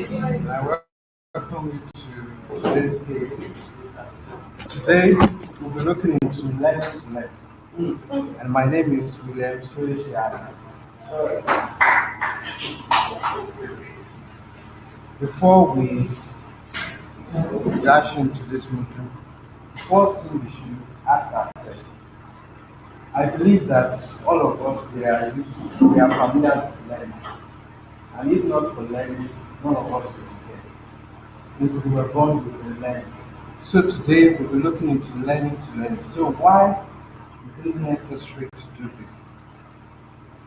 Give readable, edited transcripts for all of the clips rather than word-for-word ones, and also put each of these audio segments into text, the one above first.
I welcome you to today's day. Today, we'll be looking into learning to learn. And my name is William Suresh Adams. Before we dash into this meeting, first thing we should ask ourselves. I believe that all of us we are familiar with learning. And if not for learning, none of us will be here. Since we were born, we will learn. So today we'll be looking into learning to learn. So why is it necessary to do this?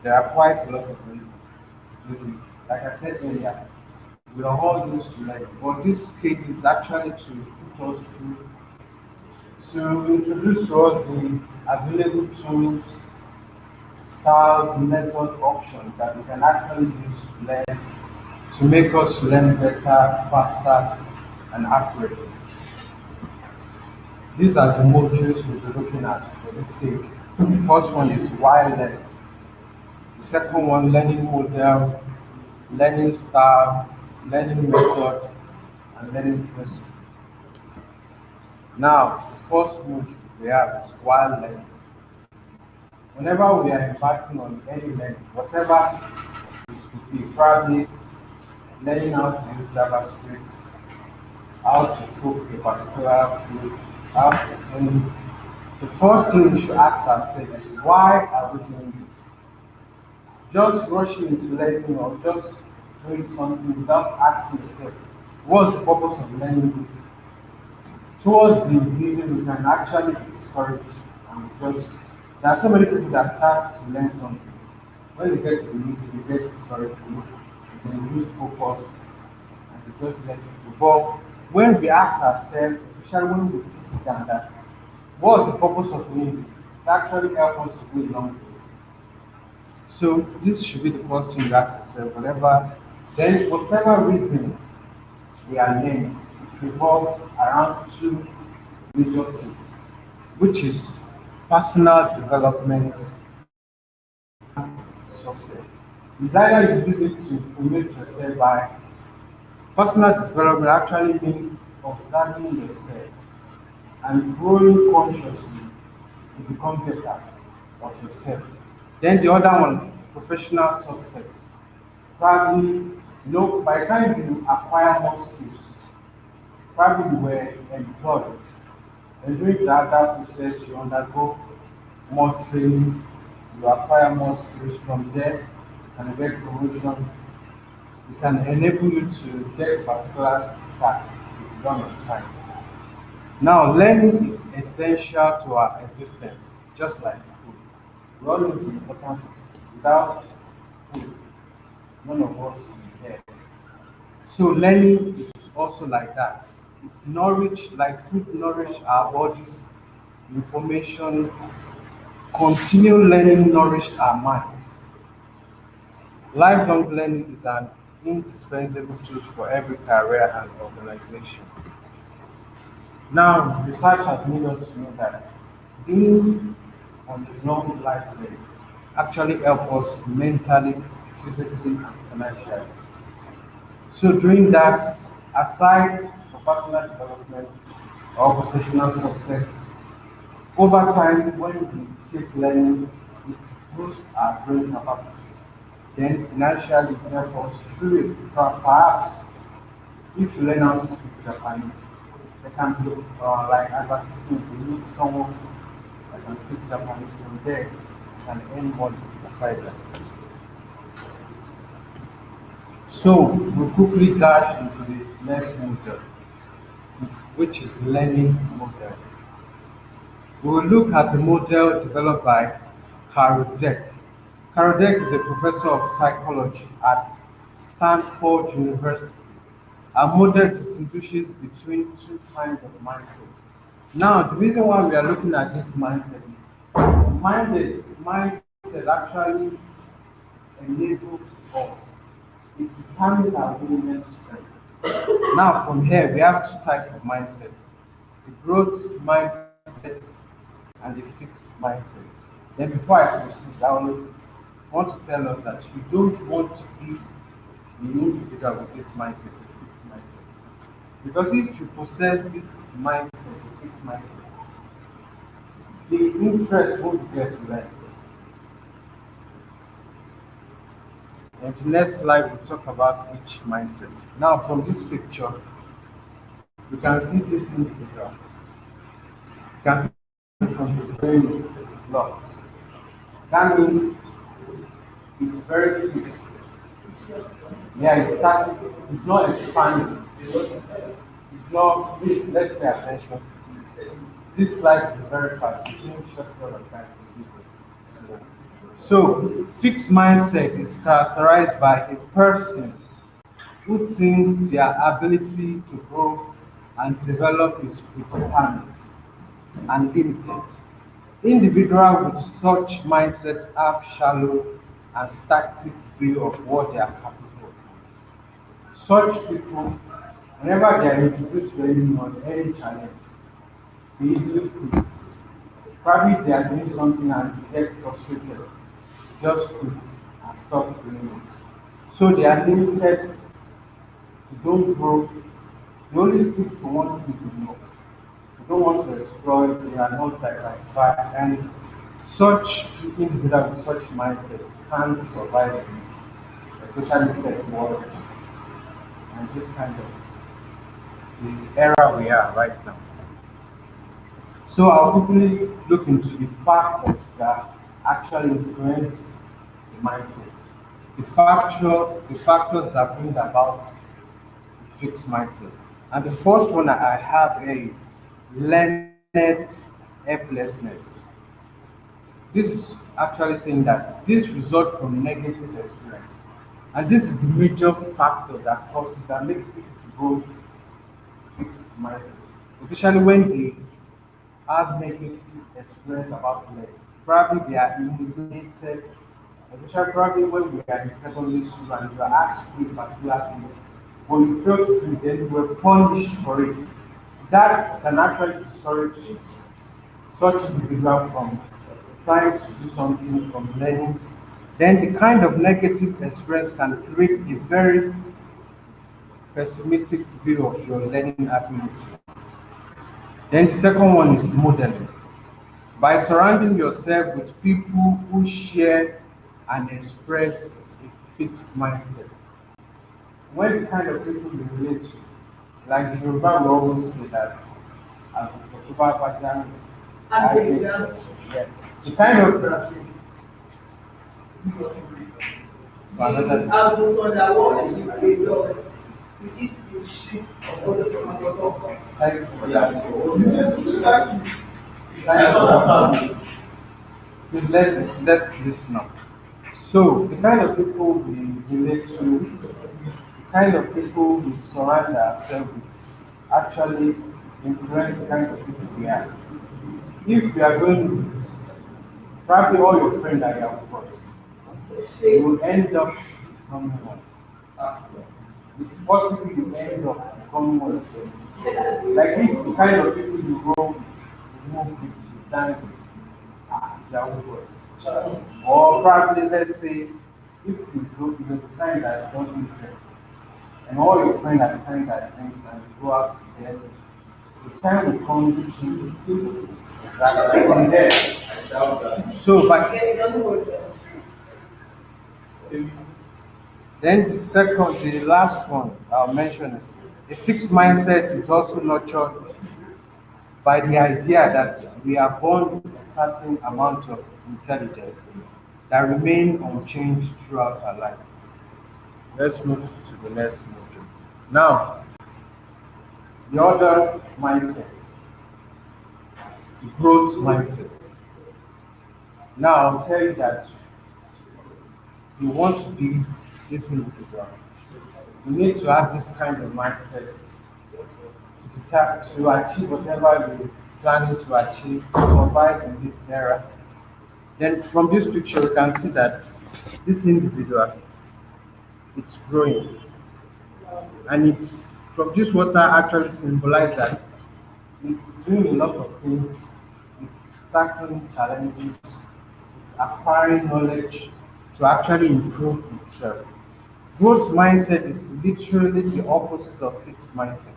There are quite a lot of reasons to do this. Like I said earlier, we are all used to learning, but this case is actually to put us through, to introduce to us the available tools, styles, method, options that we can actually use to learn, to make us learn better, faster, and accurately. These are the modules we'll be looking at for this stage. The first one is why learn. The second one, learning model, learning style, learning method, and learning principle. Now, the first module we have is why learning. Whenever we are embarking on any learning, whatever it could be, probably learning how to use JavaScript, how to cook a particular food, how to sing. The first thing we should ask ourselves is why are we doing this? Just rushing into learning or just doing something without asking yourself, what's the purpose of learning this? Towards the reason we can actually be discouraged and just there are so many people that start to learn something. When they get to the middle, they get discouraged, they lose focus, and they just let it go. But when we ask ourselves, especially when we sit down that what's the purpose of doing this? It actually helps us to go along. So this should be the first thing you ask yourself, whatever reason we are learning, it revolves around two major things, which is personal development success. It's either you use it to promote yourself by personal development actually means observing yourself and growing consciously to become better of yourself. Then the other one, professional success. Probably, by the time you acquire more skills, probably you were employed. And during that process, you undergo more training, you acquire more skills from there, you can get promotion, it can enable you to get particular tasks to be done on time. Now, learning is essential to our existence, just like food. We all know the importance of food. Without food, none of us will be here. So learning is also like that. It's nourish like food nourish our bodies, information, continue learning nourished our mind. Lifelong learning is an indispensable tool for every career and organization. Now, research has made us know that being on a long life learning actually help us mentally, physically, and financially. So doing that, aside from personal development or professional success, over time when we keep learning, it boosts our brain capacity. Then financially it helps us through it. Perhaps if you learn how to speak Japanese, they can be like advertisement, you need someone that can speak Japanese from there and earn money aside that. So we'll quickly dash into the next model, which is learning model. We will look at a model developed by Carol Dweck. Carol Dweck is a professor of psychology at Stanford University. Her model distinguishes between two kinds of mindset. Now, the reason why we are looking at this mindset is mindset actually enables us. It determines our willingness to learn. Now, from here, we have two types of mindset: the growth mindset and the fixed mindset. Then, before I proceed, I want to tell us that you don't want to be the individual with this mindset, a fixed mindset. Because if you possess this mindset, a fixed mindset, the interest won't get to that. And the next slide, we'll talk about each mindset. Now, from this picture, you can see this individual. You can see from the brain it's locked. That means it's very fixed. Yeah, it's not expanding. It's not, please, let's pay attention. This slide is very fast. It means short period of time to give it. So, fixed mindset is characterized by a person who thinks their ability to grow and develop is predetermined and limited. Individuals with such mindset have shallow and static view of what they are capable of. Such people, whenever they are introduced to any challenge, they easily quit. Probably they are doing something and they get frustrated, just quit and stop doing it. So they are limited, they don't grow, they only stick to one thing to know. They don't want to explore, they are not diversified, and such individual with such mindset can't survive in a socially tech world and this kind of the era we are right now. So I'll quickly look into the factors that actually influence the mindset. The factors that bring about a fixed mindset. And the first one that I have here is learned helplessness. This is actually saying that this results from negative experience. And this is the major factor that makes people to go fixed mindset. Especially when they have negative experience about learning. Probably they are humiliated, especially probably when we are in secondary school and you are asked to do a particular thing, but you fail to do it, then you were punished for it. That can actually discourage such individual from trying to do something, from learning. Then the kind of negative experience can create a very pessimistic view of your learning ability. Then the second one is modeling. By surrounding yourself with people who share and express a fixed mindset. When the kind of people you relate to, like the Yoruba will always say that, Otuba Abajan, yeah, the kind of for another thank you for that. Thank you for that. Please let's listen up. So the kind of people we relate to, the kind of people we surround ourselves with, actually influence the kind of people we are. If you are going with probably all your friends are your course, you will end up becoming one. It's possible you end up becoming one of them. Like if the kind of people you grow with, you move with, you dine with, they are worse. Or probably let's say if you go, you're the kind that doesn't drink, and all your friends are the kind that drinks and you go out together, the time will come to that from there. So, but then the last one I'll mention is a fixed mindset is also nurtured by the idea that we are born with a certain amount of intelligence that remain unchanged throughout our life. Let's move to the next module. Now, the other mindset, the growth mindset. Now, I'll tell you that you want to be this individual. You need to have this kind of mindset to achieve whatever you're planning to achieve, to survive in this era. Then from this picture, you can see that this individual, it's growing. And it's from this water actually symbolize that it's doing a lot of things, it's tackling challenges, it's acquiring knowledge to actually improve itself. Growth mindset is literally the opposite of fixed mindset.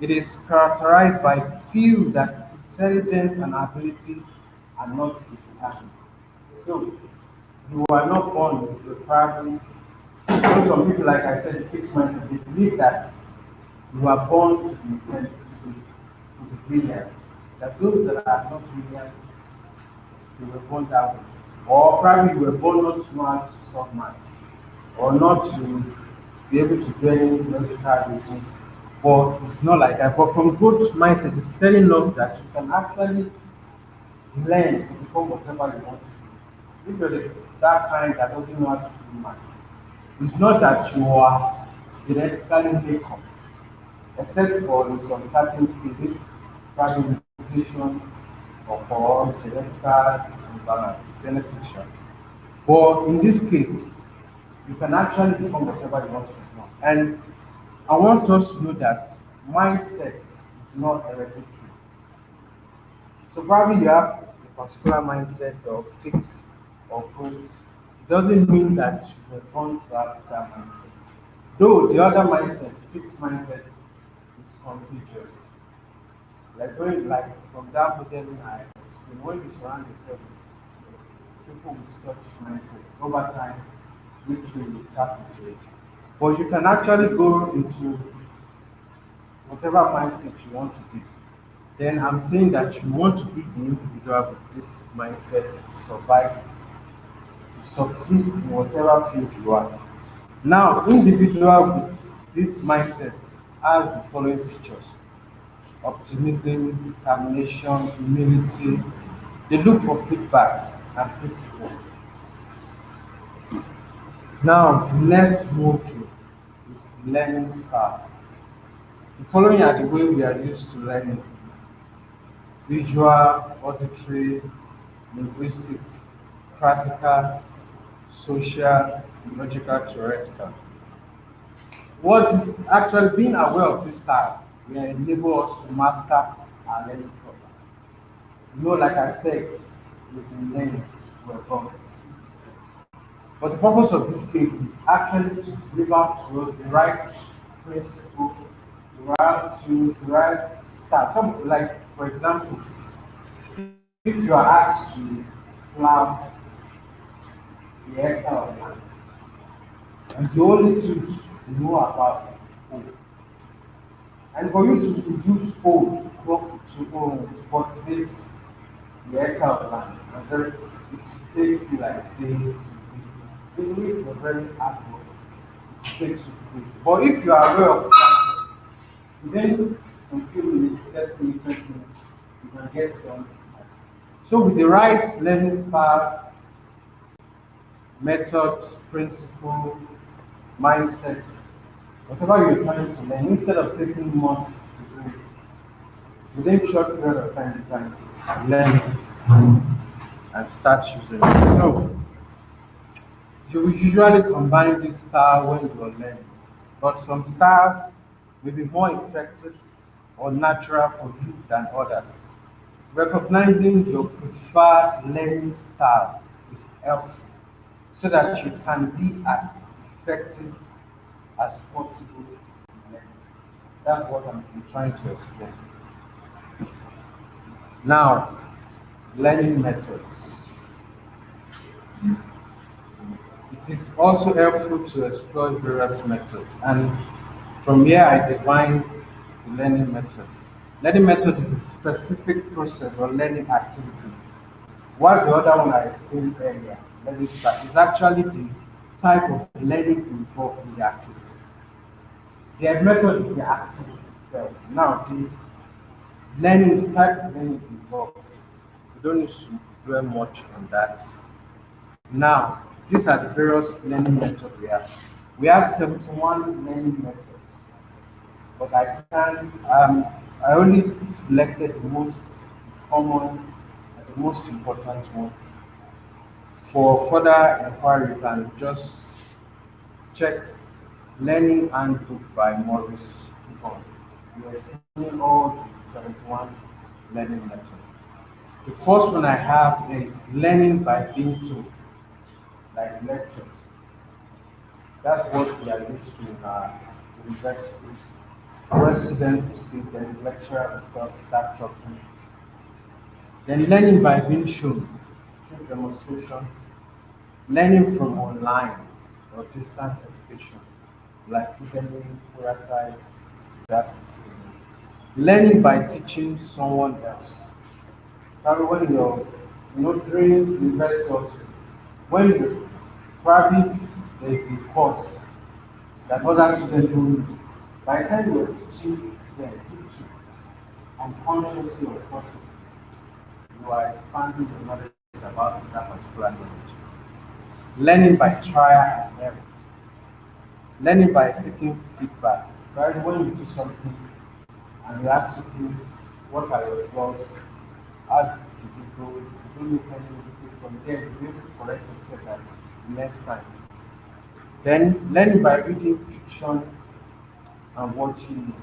It is characterized by feel that intelligence and ability are not determined. So you are not born with a probably, some people, like I said, fixed mindset, they believe that you are born to be intelligent, to be brilliant. That those that are not brilliant, they were born that way. Or probably you were born not to know how to solve maths, or not to be able to do any logical reason. But it's not like that. But from growth mindset, it's telling us that you can actually learn to become whatever you want to be. If you're that kind that doesn't know how to do maths, it's not that you are genetically make up, except for in some certain cases, probably mutation or genetical imbalance, genetic shock. But in this case, you can actually become whatever you want to become. And I want us to know that mindset is not hereditary. So probably you have a particular mindset or fix or growth. It doesn't mean that you were born to have that mindset. Though the other mindset, fixed mindset, is contagious. Like going like from that modeling I explained, when you surround yourself with people with such mindset, over time you too will tap into it. But you can actually go into whatever mindset you want to be. Then I'm saying that you want to be the individual with this mindset to survive, to succeed in whatever field you are. Now, individual with this mindset has the following features: optimism, determination, humility. They look for feedback and principle. Now, the next module is learning style. The following are the way we are used to learning: visual, auditory, linguistic, practical, social, logical, theoretical. What is actually being aware of this style will enable us to master our learning problem. You know, like I said, we've been learning to a problem. But the purpose of this stage is actually to deliver to us the right principle, the right start. Some, like, for example, if you are asked to plan the hectare of land, and the only tools you know about is hoe. And for you to use hoe to cultivate the hectare of land, and very, it will take you like days, weeks. Even if you're very hard work, it takes you days. But if you are aware of that, within some few minutes, 30 minutes, 20 minutes, you can get done. So with the right learning style, method, principle, mindset, whatever you're trying to learn, instead of taking months to do it, within short period of time you can learn it and start using it. So you will usually combine this style when you're learning, but some styles may be more effective or natural for you than others. Recognizing your preferred learning style is helpful so that you can be as effective as possible in learning. That's what I'm trying to explain. Now, learning methods. It is also helpful to explore various methods, and from here I define the learning method. Learning method is a specific process or learning activities, while the other one I explained earlier, learning style, is actually the type of learning involved in the activities. The method is the activity itself. Now, the learning, the type of learning involved, we don't need to dwell much on that. Now, these are the various learning methods we have. We have 71 learning methods, but I only selected the most common and the most important one. For further inquiry, you can just check Learning Handbook by Maurice Buchan. We explain all the 71 learning methods. The first one I have is learning by being told, like lectures. That's what we are used to in our universities. Where students will sit, then the lecturer will start talking. Then learning by being shown through demonstration, learning from online or distant education, like Udemy, Pluralsight, Udacity. Learning by teaching someone else. Probably when you're, during university also, when you probably there's a course that other students don't need. By the time you're teaching them, you too, unconsciously or consciously, you are expanding your knowledge about that particular knowledge. Learning by trial and error. Learning by seeking feedback. Right? When you do something and they ask you, what are your flaws? How did you go? Did you make any mistake from there? You be able to correct yourself at the next time. Then learning by reading fiction and watching.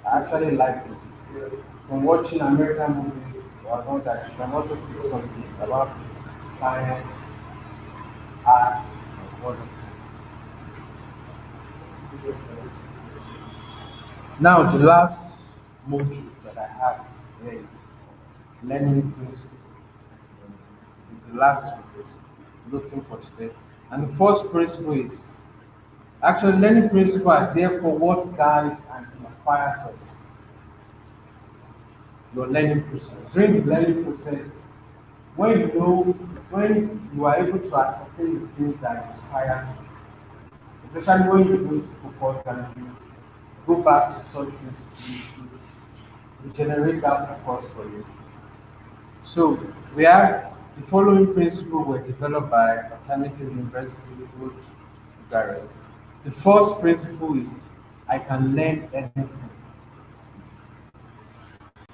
I actually like this. From watching American movies or all that, you can also pick something about science, art, and other things. Now, the last module that I have is learning principle. It's the last we're looking for today. And the first principle is actually learning principle are there for what guide and inspire us. Your learning process. During the learning process, when you know, when you are able to ascertain the things that inspire you, especially when you go to focus and you go back to something to generate that focus for you. So we have the following principles were developed by alternative university both Bucharest. The first principle is I can learn anything.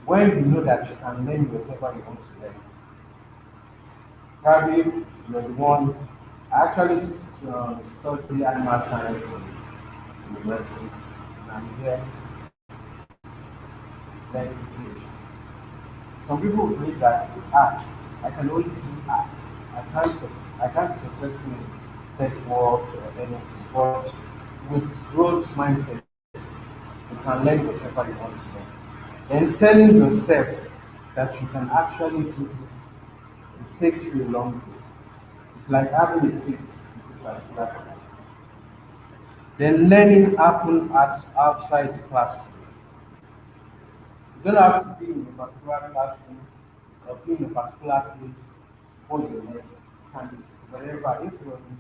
When you know that you can learn whatever you want to learn, probably you're the one. I actually study animal science in university, and I'm here learning English. Some people believe that art, I can only do art. I can't successfully take work or anything. But with growth mindset, you can learn whatever you want to learn. Then telling yourself that you can actually do this will take you a long way. It's like having a gift in particular. Then learning happen at outside the classroom. You don't have to be in a particular classroom or be in a particular place for your learn. You can be wherever. If you're in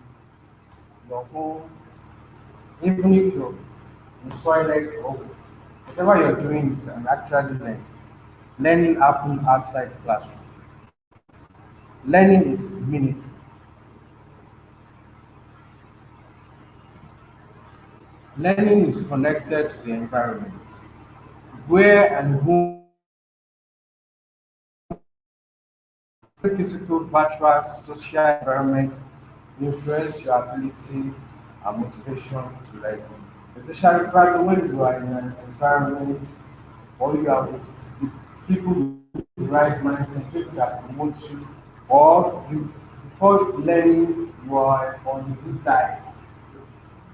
your home, even if you're in the toilet or whatever you're doing, you can actually learn. Learning happen outside the classroom. Learning is meaningful. Learning is connected to the environment. Where and whom physical, virtual, social environment influence your ability and motivation to learn. Especially probably when you are in an environment or you are with people with the right mindset, people that promote you, or you before learning you are on a good diet.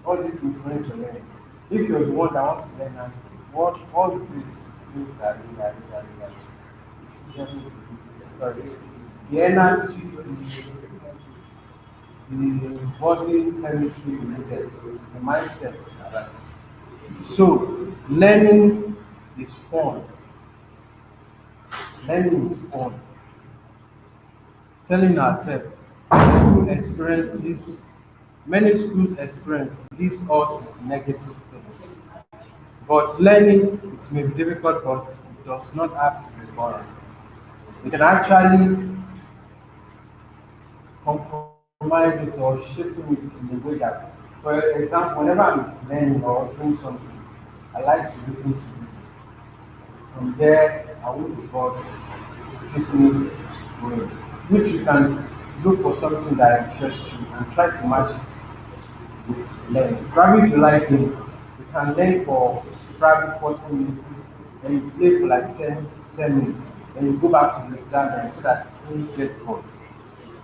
All this influence your learning. If you're the one that wants to learn and what all you do is do that, sorry, the energy, the body chemistry related, is the mindset. Right? So learning is fun. Learning is fun. Telling ourselves school experience leaves many schools experience leaves us with negative things. But learning it may be difficult but it does not have to be boring. We can actually compromise it or shape it in a way that, for example, whenever I'm learning or doing something, I like to listen to music. From there, I will be bored to keep me going. Which you can look for something that interests you and try to match it with learning. Probably if you like it, you can learn for probably 40 minutes, then you play for like 10 minutes, then you go back to the exam so that you don't get bored.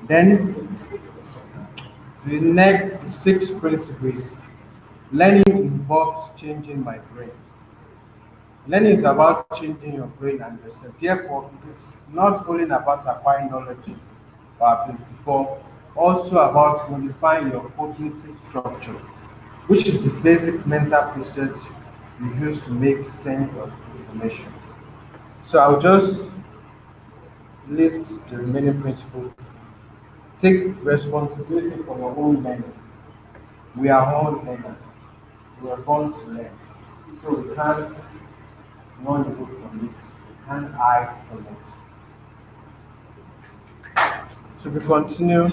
Then The sixth principle is learning involves changing my brain. Learning is about changing your brain and yourself. Therefore, it is not only about acquiring knowledge or ability, but also about modifying your cognitive structure, which is the basic mental process you use to make sense of information. So I'll just list the remaining principles. Take responsibility for your own learning. We are all learners. We are born to learn. So we can't run away from it. We can't hide from it. To be continued,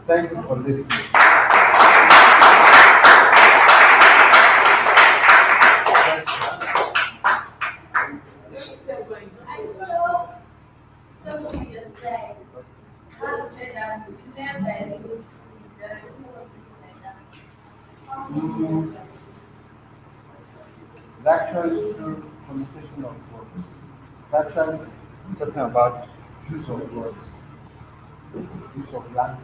thank you for listening. Mm, it's actually through communication of words. It's actually talking about use of words, use of language.